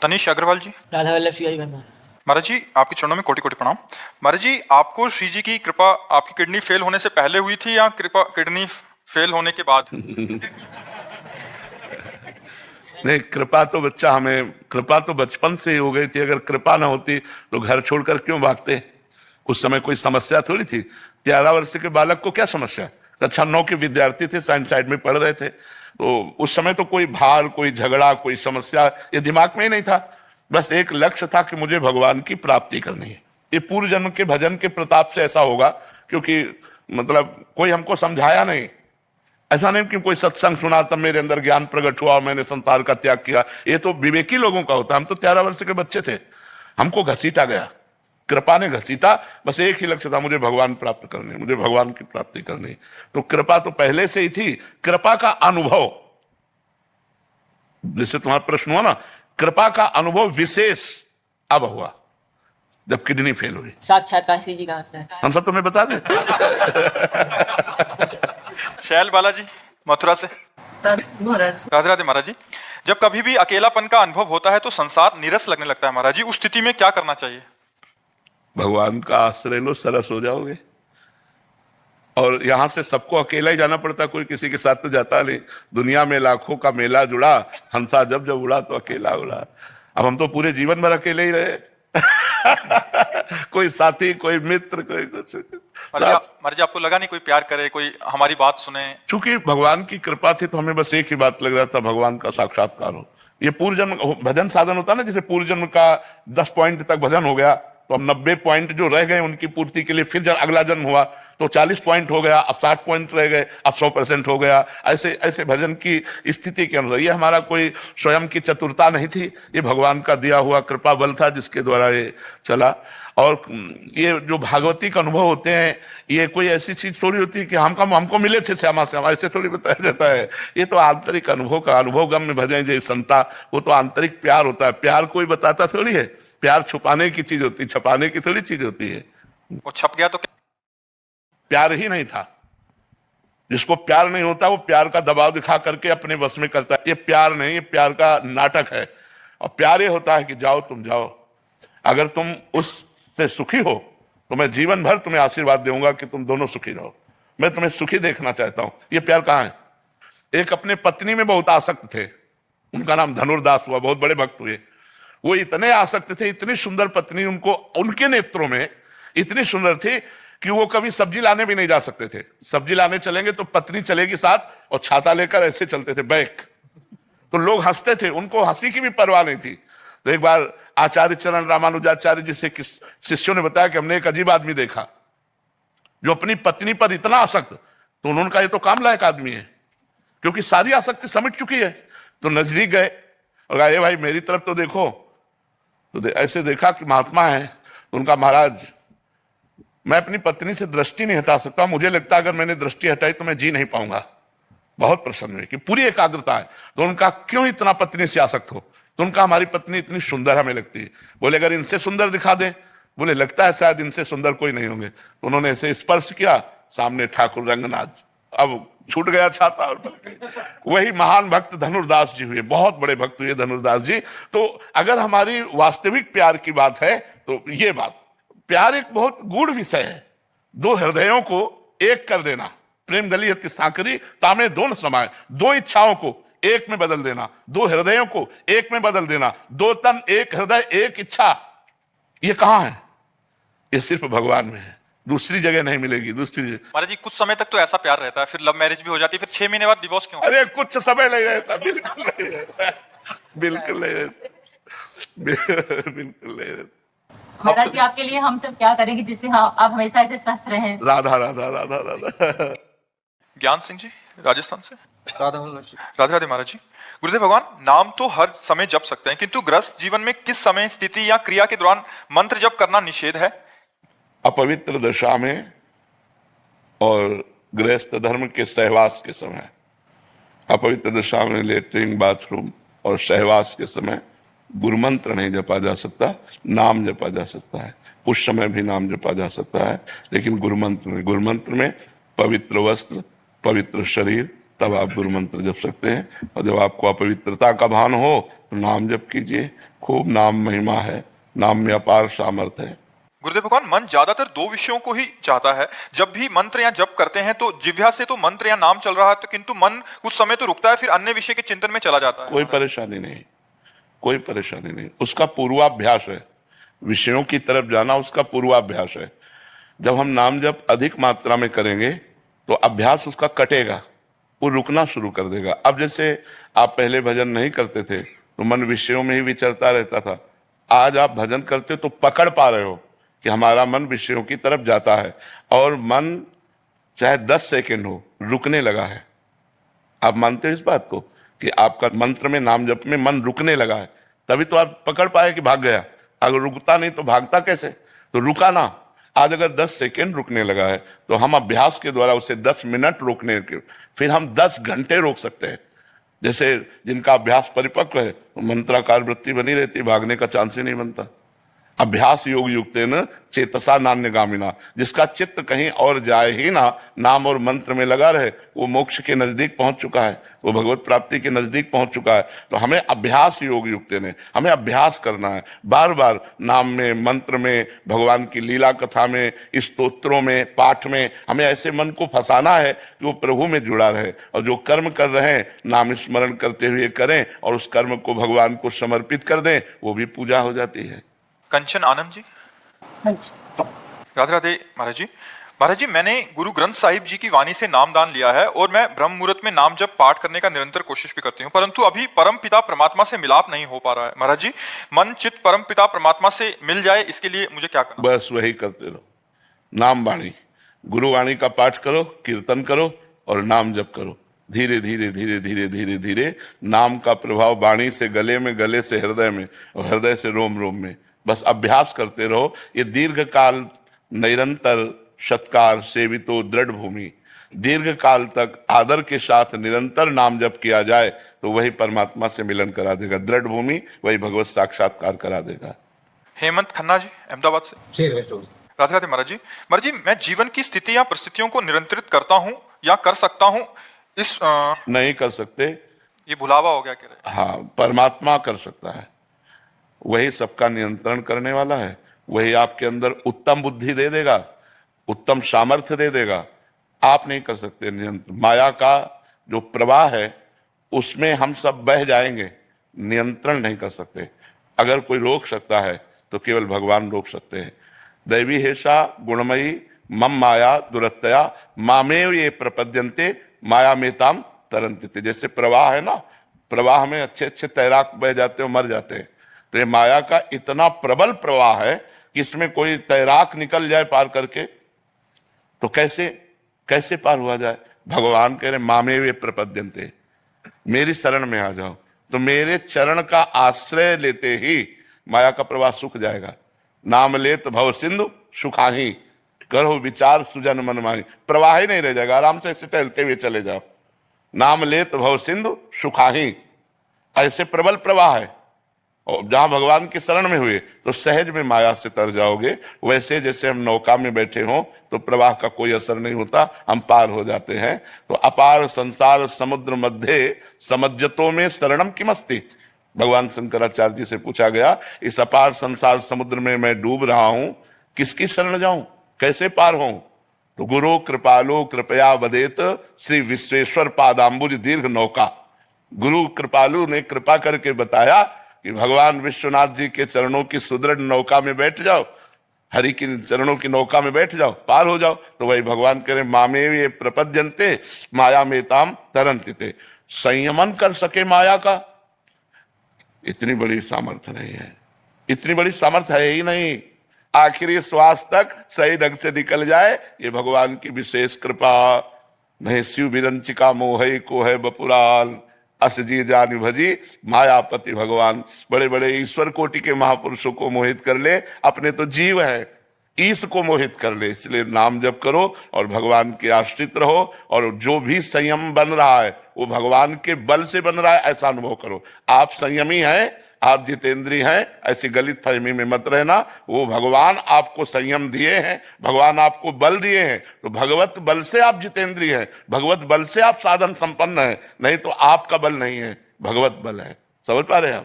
तनिष अग्रवाल जी। राधा वल्लभ श्री वर्मा। महाराज जी, आपके चरणों में कोटि कोटि प्रणाम। महाराज जी, आपको श्री जी की कृपा आपकी किडनी फेल होने से पहले हुई थी या कृपा किडनी फेल होने के बाद? नहीं, कृपा तो कृपा तो बचपन से ही हो गई थी। अगर कृपा ना होती तो घर छोड़कर क्यों भागते? उस समय कोई समस्या थोड़ी थी। 11 वर्ष के बालक को क्या समस्या? कक्षा 9 के विद्यार्थी थे, साइंस साइड में पढ़ रहे थे, तो उस समय तो कोई भार, कोई झगड़ा, कोई समस्या ये दिमाग में ही नहीं था। बस एक लक्ष्य था कि मुझे भगवान की प्राप्ति करनी है। ये पूर्व जन्म के भजन के प्रताप से ऐसा होगा, क्योंकि मतलब कोई हमको समझाया नहीं। ऐसा नहीं कि कोई सत्संग सुना तब मेरे अंदर ज्ञान प्रकट हुआ और मैंने संसार का त्याग किया। ये तो विवेकी लोगों का होता है। हम तो 13 वर्ष के बच्चे थे, हमको घसीटा गया, कृपा ने घसीटा। बस एक ही लक्ष्य था, मुझे भगवान प्राप्त करने, मुझे भगवान की प्राप्ति करनी। तो कृपा तो पहले से ही थी। कृपा का अनुभव, जैसे तुम्हारा प्रश्न हुआ ना, कृपा का अनुभव विशेष अब हुआ जब किडनी फेल हुई। साक्षात काशी जी कहाँ है? हम सब तुम्हें बता दें। शैल बालाजी मथुरा से। राधे राधे महाराज जी। जब कभी भी अकेलापन का अनुभव होता है तो संसार नीरस लगने लगता है महाराज जी, उस स्थिति में क्या करना चाहिए? भगवान का आश्रय लो, सरस हो जाओगे। और यहां से सबको अकेला ही जाना पड़ता, कोई किसी के साथ तो जाता नहीं। दुनिया में लाखों का मेला जुड़ा, हंसा जब जब उड़ा तो अकेला उड़ा। अब हम तो पूरे जीवन भर अकेले ही रहे। कोई साथी, कोई मित्र, कोई कुछ। महाराज जी, आपको लगा नहीं कोई प्यार करे, कोई हमारी बात सुने? चूंकि भगवान की कृपा थी तो हमें बस एक ही बात लग रहा था, भगवान का साक्षात्कार हो। ये पूर्व जन्म भजन साधन होता है ना, जैसे पूर्व जन्म का 10 पॉइंट तक भजन हो गया तो अब 90 पॉइंट जो रह गए उनकी पूर्ति के लिए फिर अगला जन्म हुआ तो 40 पॉइंट हो गया, अब 60 पॉइंट रह गए, अब 100% हो गया। ऐसे ऐसे भजन की स्थिति के अनुसार, ये हमारा कोई स्वयं की चतुरता नहीं थी, ये भगवान का दिया हुआ कृपा बल था जिसके द्वारा ये चला। और ये जो भागवतिक अनुभव होते हैं, ये कोई ऐसी चीज थोड़ी होती है कि हमको मिले थे श्यामा से, हमारे से थोड़ी बताया जाता है। ये तो आंतरिक अनुभव का, अनुभव गम में भजन जय संता, वो तो आंतरिक प्यार होता है। प्यार कोई बताता थोड़ी है, प्यार छुपाने की चीज होती है, छुपाने की थोड़ी चीज होती है। वो छप गया तो प्यार ही नहीं था। जिसको प्यार नहीं होता वो प्यार का दबाव दिखा करके अपने बस में करता है। ये प्यार नहीं, ये प्यार का नाटक है। और प्यार ये होता है कि जाओ तुम जाओ, अगर तुम उससे सुखी हो तो मैं जीवन भर तुम्हें आशीर्वाद दूंगा कि तुम दोनों सुखी रहो। मैं तुम्हें सुखी देखना चाहता हूं। ये प्यार कहां है? एक अपने पत्नी में बहुत आसक्त थे, उनका नाम धनुर्दास हुआ, बहुत बड़े भक्त हुए। वो इतने आसक्त थे, इतनी सुंदर पत्नी उनको, उनके नेत्रों में इतनी सुंदर थी कि वो कभी सब्जी लाने भी नहीं जा सकते थे। सब्जी लाने चलेंगे तो पत्नी चलेगी साथ और छाता लेकर ऐसे चलते थे बैक, तो लोग हंसते थे, उनको हंसी की भी परवाह नहीं थी। तो एक बार आचार्य चरण रामानुजाचार्य जी से शिष्यों ने बताया कि हमने एक अजीब आदमी देखा जो अपनी पत्नी पर इतना आसक्त। तो उन्होंने कहा ये तो काम लायक आदमी है, क्योंकि सारी आसक्ति समिट चुकी है। तो नजदीक गए और कहा, भाई मेरी तरफ तो देखो। तो ऐसे देखा कि महात्मा है। तो उनका, महाराज मैं अपनी पत्नी से दृष्टि नहीं हटा सकता, मुझे लगता है अगर मैंने दृष्टि हटाई तो मैं जी नहीं पाऊंगा। बहुत प्रसन्न हुए कि पूरी एकाग्रता है। तो उनका, क्यों इतना पत्नी से आसक्त हो? तो उनका, हमारी पत्नी इतनी सुंदर हमें लगती है। बोले अगर इनसे सुंदर दिखा दें? बोले लगता है शायद इनसे सुंदर कोई नहीं होंगे। तो उन्होंने ऐसे स्पर्श किया, सामने ठाकुर रंगनाथ, अब छूट गया छाता और वही महान भक्त धनुर्दास जी हुए, बहुत बड़े भक्त हुए धनुर्दास जी। तो अगर हमारी वास्तविक प्यार की बात है तो ये बात, प्यार एक बहुत गूढ़ विषय है। दो हृदयों को एक कर देना, प्रेम गली अति सांकरी तामे दोनों समाये। दो इच्छाओं को एक में बदल देना, दो हृदयों को एक में बदल देना, दो तन एक हृदय एक इच्छा, ये कहां है? ये सिर्फ भगवान में है, दूसरी जगह नहीं मिलेगी। दूसरी जगह महाराज जी, कुछ समय तक तो ऐसा प्यार रहता है, फिर लव मैरिज भी हो जाती है, फिर 6 महीने बाद डिवोर्स क्यों? अरे कुछ समय नहीं रहता, बिल्कुल नहीं रहता, बिल्कुल नहीं रहता, बिल्कुल नहीं रहता। महाराज जी, आपके लिए हम सब क्या करेंगे जिससे आप हमेशा ऐसे स्वस्थ रहें? राधा राधा राधा राधा। ज्ञान सिंह जी राजस्थान से। राधे राधे महाराज जी। गुरुदेव भगवान, नाम तो हर समय जप सकते हैं, किंतु ग्रस्त जीवन में किस समय, स्थिति या क्रिया के दौरान मंत्र जप करना निषेध है? अपवित्र दशा में और गृहस्थ धर्म के सहवास के समय। अपवित्र दशा में लेटरिन, बाथरूम और सहवास के समय गुरुमंत्र नहीं जपा जा सकता, नाम जपा जा सकता है। उस समय भी नाम जपा जा सकता है, लेकिन गुरुमंत्र में पवित्र वस्त्र, पवित्र शरीर तब आप गुरु मंत्र जप सकते हैं। और जब आपको अपवित्रता का भान हो तो नाम जप कीजिए। खूब नाम महिमा है, नाम में अपार सामर्थ्य है। गुरुदेव भगवान, मन ज्यादातर दो विषयों को ही चाहता है। जब भी मंत्र या जप करते हैं तो जिह्वा से तो मंत्र या नाम चल रहा है, तो किंतु मन कुछ समय तो रुकता है, फिर अन्य विषय के चिंतन में चला जाता है। कोई परेशानी नहीं, कोई परेशानी नहीं। उसका पूर्वाभ्यास है, विषयों की तरफ जाना उसका पूर्वाभ्यास है। जब हम नाम जप अधिक मात्रा में करेंगे तो अभ्यास उसका कटेगा, वो रुकना शुरू कर देगा। अब जैसे आप पहले भजन नहीं करते थे तो मन विषयों में ही विचरता रहता था। आज आप भजन करते तो पकड़ पा रहे हो कि हमारा मन विषयों की तरफ जाता है, और मन चाहे 10 सेकंड हो रुकने लगा है। आप मानते हो इस बात को कि आपका मंत्र में, नाम जप में मन रुकने लगा है? तभी तो आप पकड़ पाए कि भाग गया। अगर रुकता नहीं तो भागता कैसे? तो रुका ना। आज अगर 10 सेकंड रुकने लगा है तो हम अभ्यास के द्वारा उसे 10 मिनट रोकने के, फिर हम 10 घंटे रोक सकते हैं। जैसे जिनका अभ्यास परिपक्व है मंत्राकार वृत्ति बनी रहती, भागने का चांस ही नहीं बनता। अभ्यास योग युक्तेन चेतसा नान्यगामिना, जिसका चित्त कहीं और जाए ही ना, नाम और मंत्र में लगा रहे, वो मोक्ष के नजदीक पहुंच चुका है, वो भगवत प्राप्ति के नजदीक पहुंच चुका है। तो हमें अभ्यास योग युक्तेन, हमें अभ्यास करना है। बार बार नाम में, मंत्र में, भगवान की लीला कथा में, स्तोत्रों में, पाठ में हमें ऐसे मन को फंसाना है कि वो प्रभु में जुड़ा रहे। और जो कर्म कर रहे हैं नाम स्मरण करते हुए करें और उस कर्म को भगवान को समर्पित कर दें, वो भी पूजा हो जाती है। कंचन आनंद जी। राधे राधे महाराज जी। महाराज जी, मैंने गुरु ग्रंथ साहिब जी की वाणी से नाम दान लिया है और मैं ब्रह्म मुहूर्त में नाम जप पाठ करने का निरंतर कोशिश भी करती हूँ, परंतु अभी परम पिता परमात्मा से मिलाप नहीं हो पा रहा है। महाराज जी, मन चित्त परम पिता परमात्मा से मिल जाए, इसके लिए मुझे क्या करना? बस वही करते रहो। नाम वाणी, गुरु वाणी का पाठ करो, कीर्तन करो और नाम जप करो। धीरे धीरे धीरे धीरे धीरे धीरे नाम का प्रभाव वाणी से गले में, गले से हृदय में और हृदय से रोम रोम में। बस अभ्यास करते रहो। ये दीर्घ काल निरंतर सत्कार सेवितो दृढ़ भूमि, दीर्घ काल तक आदर के साथ निरंतर नाम जप किया जाए तो वही परमात्मा से मिलन करा देगा। दृढ़ भूमि वही भगवत साक्षात्कार करा देगा। हेमंत खन्ना जी, अहमदाबाद से। राधे राधे महाराज जी। महाराज जी, मैं जीवन की स्थिति या परिस्थितियों को नियंत्रित करता हूँ या कर सकता हूँ? इस नहीं कर सकते, ये भुलावा हो गया कह रहे। हाँ, परमात्मा कर सकता है। वही सबका नियंत्रण करने वाला है। वही आपके अंदर उत्तम बुद्धि दे देगा, उत्तम सामर्थ्य दे देगा। आप नहीं कर सकते नियंत्रण। माया का जो प्रवाह है उसमें हम सब बह जाएंगे, नियंत्रण नहीं कर सकते। अगर कोई रोक सकता है तो केवल भगवान रोक सकते हैं। दैवी हेषा गुणमयी मम माया दुरत्तया मामेव ये प्रपद्यन्ते माया मेताम तरन्ति। जैसे प्रवाह है ना, प्रवाह में अच्छे अच्छे तैराक बह जाते हैं, मर जाते हैं। तो ये माया का इतना प्रबल प्रवाह है कि इसमें कोई तैराक निकल जाए पार करके तो कैसे पार हुआ जाए? भगवान कह रहे मामे वे प्रपद्यन्ते, मेरी शरण में आ जाओ। तो मेरे चरण का आश्रय लेते ही माया का प्रवाह सूख जाएगा। नाम लेत भव सिंधु सुखाही, करो विचार सुजन मन माही। प्रवाह ही नहीं रह जाएगा, आराम से ऐसे टहलते हुए चले जाओ। नाम लेत भव सिंधु सुखाही, ऐसे प्रबल प्रवाह है। और जहां भगवान की शरण में हुए तो सहज में माया से तर जाओगे। वैसे जैसे हम नौका में बैठे हों तो प्रवाह का कोई असर नहीं होता, हम पार हो जाते हैं। तो अपार संसार समुद्र मध्य समज्जतों में शरणम किमस्ति, भगवान शंकराचार्य जी से पूछा गया, इस अपार संसार समुद्र में मैं डूब रहा हूं, किसकी शरण जाऊं, कैसे पार हों? तो गुरु कृपालो कृपया वदेत श्री विश्वेश्वर पादाम्बुज दीर्घ नौका। गुरु कृपालु ने कृपा करके बताया कि भगवान विश्वनाथ जी के चरणों की सुदृढ़ नौका में बैठ जाओ, हरि की चरणों की नौका में बैठ जाओ, पार हो जाओ। तो वही भगवान कह रहे मामे ये प्रपद्यन्ते माया मेताम तरन्ति। संयमन कर सके माया का, इतनी बड़ी सामर्थ्य नहीं है, इतनी बड़ी सामर्थ्य है ही नहीं। आखिरी श्वास तक सही ढंग से निकल जाए, ये भगवान की विशेष कृपा। नहीं शिव विरंचिका मोहई को है बपुराल, अस जी जान भजी मायापति भगवान। बड़े बड़े ईश्वर कोटि के महापुरुषों को मोहित कर ले, अपने तो जीव है, ईश को मोहित कर ले। इसलिए नाम जप करो और भगवान के आश्रित रहो, और जो भी संयम बन रहा है वो भगवान के बल से बन रहा है, ऐसा अनुभव करो। आप संयमी हैं, आप जितेंद्री हैं, ऐसी गलत फहमी में मत रहना। वो भगवान आपको संयम दिए हैं, भगवान आपको बल दिए हैं, तो भगवत बल से आप जितेंद्री हैं, भगवत बल से आप साधन संपन्न हैं, नहीं तो आपका बल नहीं है, भगवत बल है। समझ पा रहे हैं आप?